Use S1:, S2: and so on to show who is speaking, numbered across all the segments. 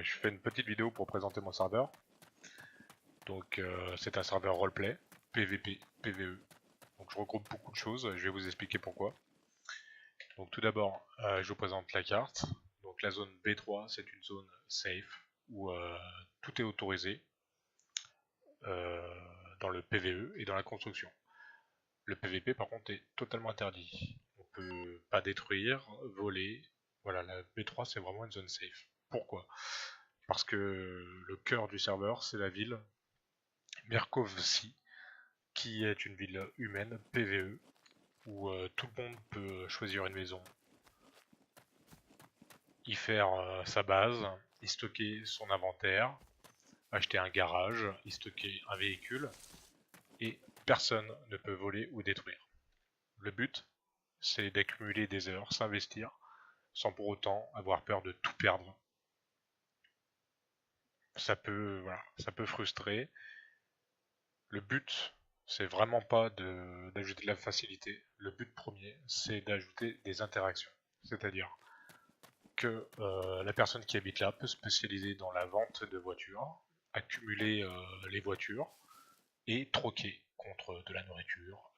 S1: je fais une petite vidéo pour présenter mon serveur. Donc c'est un serveur roleplay, PVP, PVE. Donc je regroupe beaucoup de choses, je vais vous expliquer pourquoi. Donc tout d'abord, je vous présente la carte. Donc la zone B3, c'est une zone safe où tout est autorisé dans le PVE et dans la construction. Le PVP par contre est totalement interdit. On peut pas détruire, voler. Voilà, la B3 c'est vraiment une zone safe. Pourquoi? Parce que le cœur du serveur c'est la ville Mirkovci, qui est une ville humaine PVE où tout le monde peut choisir une maison, y faire sa base, y stocker son inventaire, acheter un garage, y stocker un véhicule, et personne ne peut voler ou détruire. Le but, c'est d'accumuler des heures, s'investir, sans pour autant avoir peur de tout perdre. Ça peut frustrer. Le but, c'est vraiment pas d'ajouter de la facilité. Le but premier, c'est d'ajouter des interactions. C'est-à-dire que la personne qui habite là peut se spécialiser dans la vente de voitures, accumuler les voitures et troquer contre de la nourriture,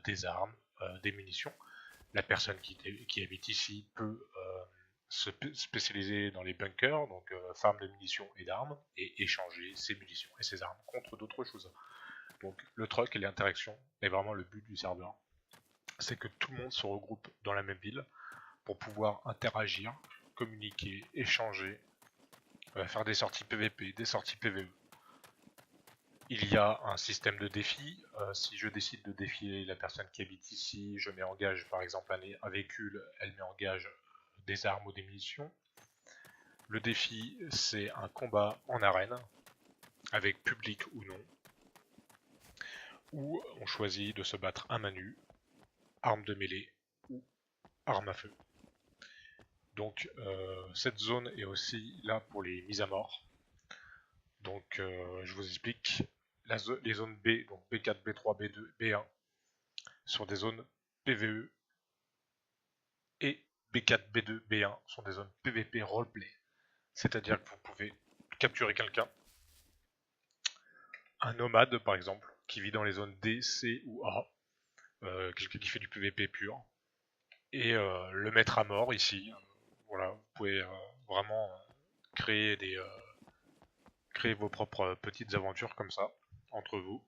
S1: des armes, des munitions. La personne qui habite ici peut se spécialiser dans les bunkers, donc farm de munitions et d'armes, et échanger ses munitions et ses armes contre d'autres choses. Donc le troc et l'interaction est vraiment le but du serveur. C'est que tout le monde se regroupe dans la même ville pour pouvoir interagir, communiquer, échanger, faire des sorties PVP, des sorties PVE. Il y a un système de défi. Si je décide de défier la personne qui habite ici, je mets en gage par exemple un véhicule, elle met en gage des armes ou des munitions. Le défi, c'est un combat en arène, avec public ou non, où on choisit de se battre à main nue, arme de mêlée ou arme à feu. Donc cette zone est aussi là pour les mises à mort. Donc je vous explique. Les zones B, donc B4, B3, B2, B1, sont des zones PVE, et B4, B2, B1 sont des zones PVP roleplay. C'est-à-dire que vous pouvez capturer quelqu'un, un nomade par exemple, qui vit dans les zones D, C ou A, quelqu'un qui fait du PVP pur, et le mettre à mort ici. Voilà, vous pouvez vraiment créer vos propres petites aventures comme ça, entre vous.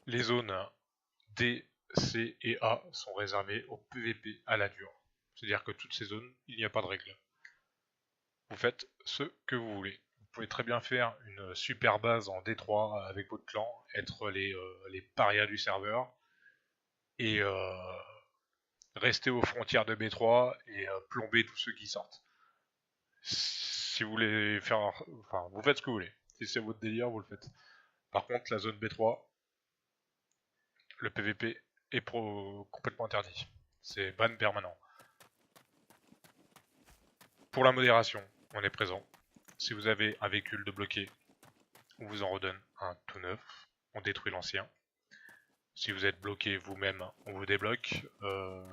S1: Les zones D, C et A sont réservées au PVP à la dure. C'est-à-dire que toutes ces zones, il n'y a pas de règles. Vous faites ce que vous voulez. Vous pouvez très bien faire une super base en D3 avec votre clan, être les parias du serveur, et rester aux frontières de B3 et plomber tous ceux qui sortent. Si vous voulez faire... Enfin, vous faites ce que vous voulez. Si c'est votre délire, vous le faites. Par contre, la zone B3, le PVP est complètement interdit. C'est ban permanent. Pour la modération, on est présent. Si vous avez un véhicule de bloqué, on vous en redonne un tout neuf. On détruit l'ancien. Si vous êtes bloqué vous-même, on vous débloque.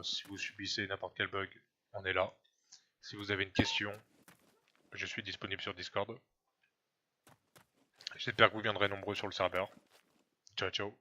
S1: Si vous subissez n'importe quel bug, on est là. Si vous avez une question, je suis disponible sur Discord. J'espère que vous viendrez nombreux sur le serveur. Ciao ciao.